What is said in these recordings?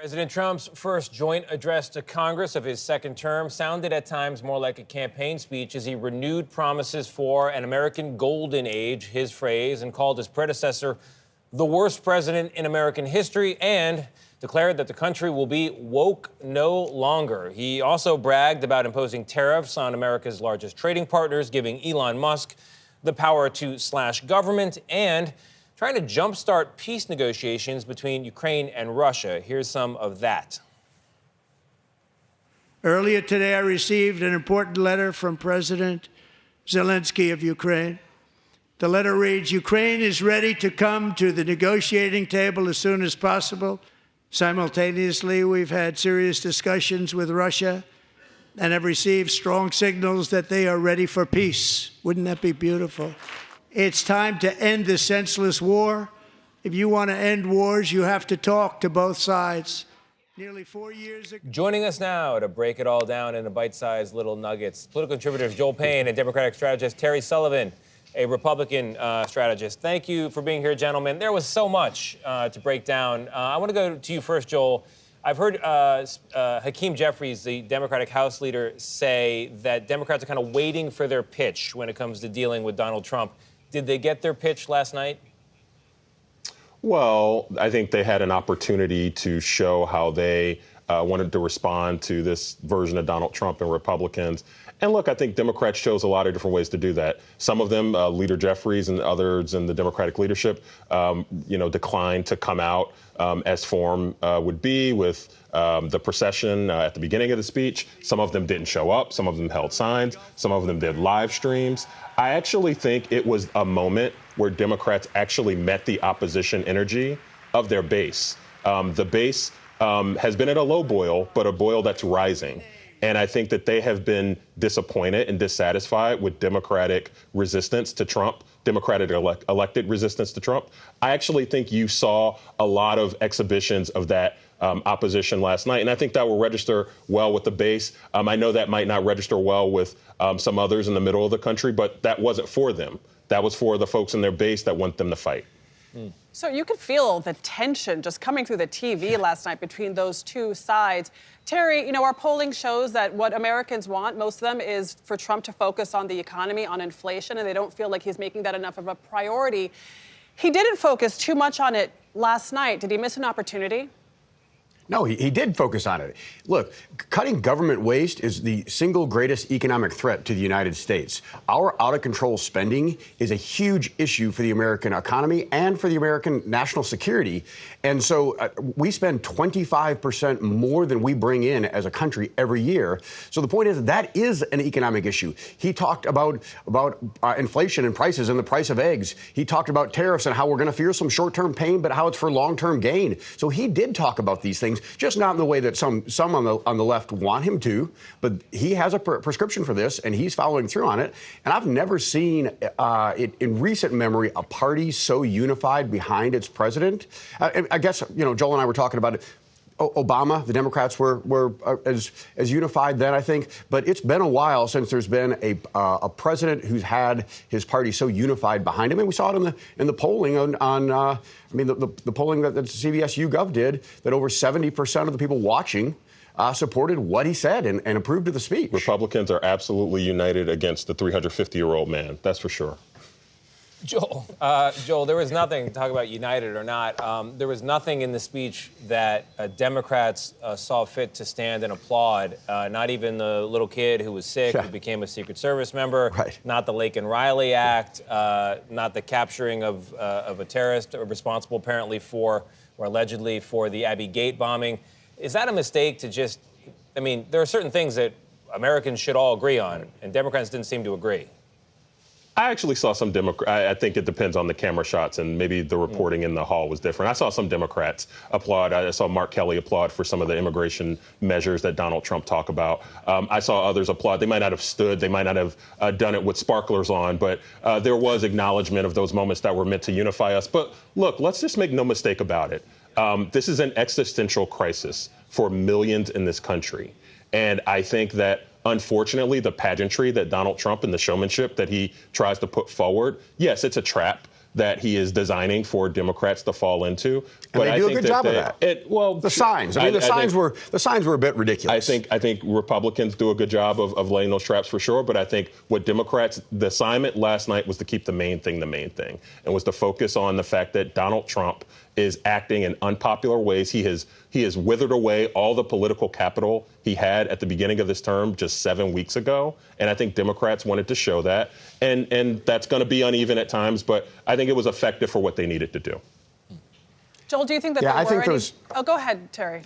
President Trump's first joint address to Congress of his second term sounded at times more like a campaign speech as he renewed promises for an American golden age, his phrase, and called his predecessor the worst president in American history and declared that the country will be woke no longer. He also bragged about imposing tariffs on America's largest trading partners, giving Elon Musk the power to slash government and trying to jumpstart peace negotiations between Ukraine and Russia. Here's some of that. Earlier today, I received an important letter from President Zelensky of Ukraine. The letter reads, Ukraine is ready to come to the negotiating table as soon as possible. Simultaneously, we've had serious discussions with Russia and have received strong signals that they are ready for peace. Wouldn't that be beautiful? It's time to end this senseless war. If you want to end wars, you have to talk to both sides. Nearly 4 years ago. Joining us now to break it all down into bite-sized little nuggets, political contributors Joel Payne and Democratic strategist Terry Sullivan, a Republican strategist. Thank you for being here, gentlemen. There was so much to break down. I want to go to you first, Joel. I've heard Hakeem Jeffries, the Democratic House leader, say that Democrats are kind of waiting for their pitch when it comes to dealing with Donald Trump. Did they get their pitch last night? Well, I think they had an opportunity to show how they wanted to respond to this version of Donald Trump and Republicans. And look, I think Democrats chose a lot of different ways to do that. Some of them, Leader Jeffries and others in the Democratic leadership, declined to come out as form would be with the procession at the beginning of the speech. Some of them didn't show up. Some of them held signs. Some of them did live streams. I actually think it was a moment where Democrats actually met the opposition energy of their base. The base has been at a low boil, but a boil that's rising. And I think that they have been disappointed and dissatisfied with Democratic resistance to Trump, Democratic elected resistance to Trump. I actually think you saw a lot of exhibitions of that opposition last night. And I think that will register well with the base. I know that might not register well with some others in the middle of the country, but that wasn't for them. That was for the folks in their base that want them to fight. So you could feel the tension just coming through the TV last night between those two sides. Terry, our polling shows that what Americans want, most of them, is for Trump to focus on the economy, on inflation, and they don't feel like he's making that enough of a priority. He didn't focus too much on it last night. Did he miss an opportunity? No, he did focus on it. Look, cutting government waste is the single greatest economic threat to the United States. Our out-of-control spending is a huge issue for the American economy and for the American national security. And so we spend 25% more than we bring in as a country every year. So the point is that is an economic issue. He talked about inflation and prices and the price of eggs. He talked about tariffs and how we're going to feel some short-term pain, but how it's for long-term gain. So he did talk about these things. Just not in the way that some on the left want him to, but he has a prescription for this, and he's following through on it. And I've never seen, in recent memory, a party so unified behind its president. I guess, Joel and I were talking about it. Obama, the Democrats were as unified then, I think. But it's been a while since there's been a president who's had his party so unified behind him. And we saw it in the polling the polling that CBS YouGov did, that over 70% of the people watching supported what he said and approved of the speech. Republicans are absolutely united against the 350-year-old man. That's for sure. Joel, there was nothing, talk about united or not, there was nothing in the speech that Democrats saw fit to stand and applaud, not even the little kid who was sick, who became a Secret Service member, not the Lake and Riley Act, not the capturing of a terrorist responsible apparently for, or allegedly for, the Abbey Gate bombing. Is that a mistake to just, there are certain things that Americans should all agree on, and Democrats didn't seem to agree. I actually saw some I think it depends on the camera shots, and maybe the reporting in the hall was different. I saw some Democrats applaud. I saw Mark Kelly applaud for some of the immigration measures that Donald Trump talked about. I saw others applaud. They might not have stood. They might not have done it with sparklers on, but there was acknowledgement of those moments that were meant to unify us. But look, let's just make no mistake about it. This is an existential crisis for millions in this country. And I think that, unfortunately, the pageantry that Donald Trump and the showmanship that he tries to put forward, yes, it's a trap that he is designing for Democrats to fall into. And they do a good job of that. The signs. I mean, the signs were a bit ridiculous. I think Republicans do a good job of laying those traps for sure. But I think what Democrats, the assignment last night was to keep the main thing, and was to focus on the fact that Donald Trump is acting in unpopular ways. He has withered away all the political capital he had at the beginning of this term just 7 weeks ago. And I think Democrats wanted to show that. And that's going to be uneven at times, but I think it was effective for what they needed to do. Joel, do you think that there were any... Oh, go ahead, Terry.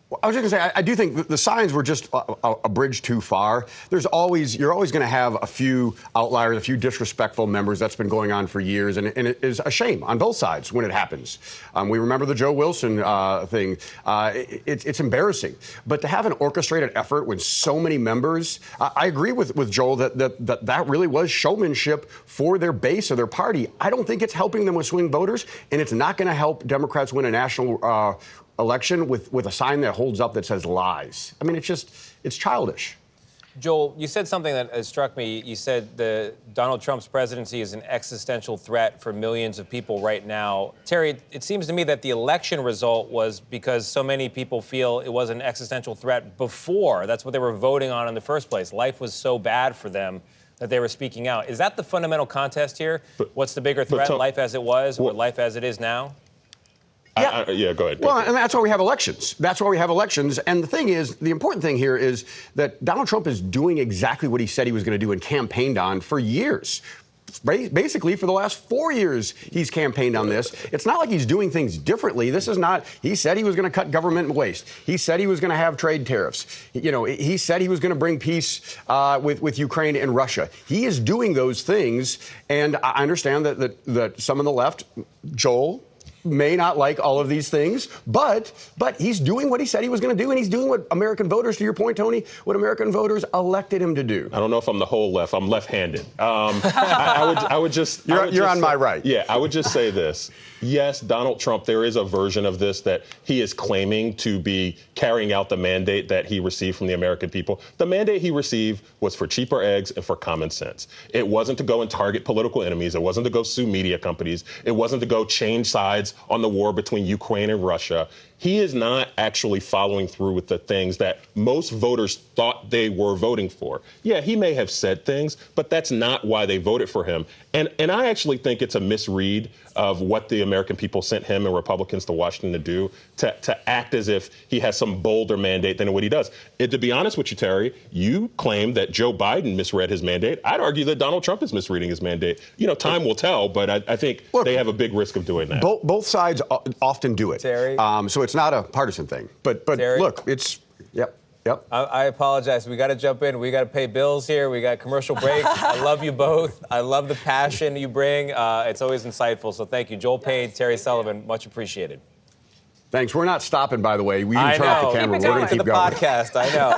Well, I was just going to say, I do think the signs were just a bridge too far. You're always going to have a few outliers, a few disrespectful members. That's been going on for years, and it is a shame on both sides when it happens. We remember the Joe Wilson thing. It's embarrassing. But to have an orchestrated effort when so many members, I agree with Joel that really was showmanship for their base of their party. I don't think it's helping them with swing voters, and it's not going to help Democrats win a national election with a sign that holds up that says lies. I mean, it's childish. Joel, you said something that struck me. You said Donald Trump's presidency is an existential threat for millions of people right now. Terry, it seems to me that the election result was because so many people feel it was an existential threat before. That's what they were voting on in the first place. Life was so bad for them that they were speaking out. Is that the fundamental contest here? What's the bigger threat, life as it was or life as it is now? Yeah, go ahead. Well, and that's why we have elections. And the thing is, the important thing here is that Donald Trump is doing exactly what he said he was going to do and campaigned on for years. Basically, for the last 4 years, he's campaigned on this. It's not like he's doing things differently. This is not, he said he was going to cut government waste. He said he was going to have trade tariffs. He said he was going to bring peace with Ukraine and Russia. He is doing those things. And I understand that some on the left, Joel, may not like all of these things, but he's doing what he said he was going to do, and he's doing what American voters, to your point, Tony, what American voters elected him to do. I don't know if I'm the whole left. I'm left-handed. I would just... You're on my right. Yeah, I would just say this. Yes, Donald Trump, there is a version of this that he is claiming to be carrying out the mandate that he received from the American people. The mandate he received was for cheaper eggs and for common sense. It wasn't to go and target political enemies. It wasn't to go sue media companies. It wasn't to go change sides on the war between Ukraine and Russia. He is not actually following through with the things that most voters thought they were voting for. Yeah, he may have said things, but that's not why they voted for him. And I actually think it's a misread of what the American people sent him and Republicans to Washington to do, to act as if he has some bolder mandate than what he does. To be honest with you, Terry, you claim that Joe Biden misread his mandate. I'd argue that Donald Trump is misreading his mandate. Time will tell, but I think they have a big risk of doing that. Both sides often do it. Terry? So it's not a partisan thing. But Terry? Look, it's, yep. I apologize. We got to jump in. We got to pay bills here. We got commercial breaks. I love you both. I love the passion you bring. It's always insightful. So thank you. Joel Payne, Terry Sullivan, much appreciated. Thanks. We're not stopping, by the way. We didn't turn off the camera. We're going to keep going. The podcast. I know.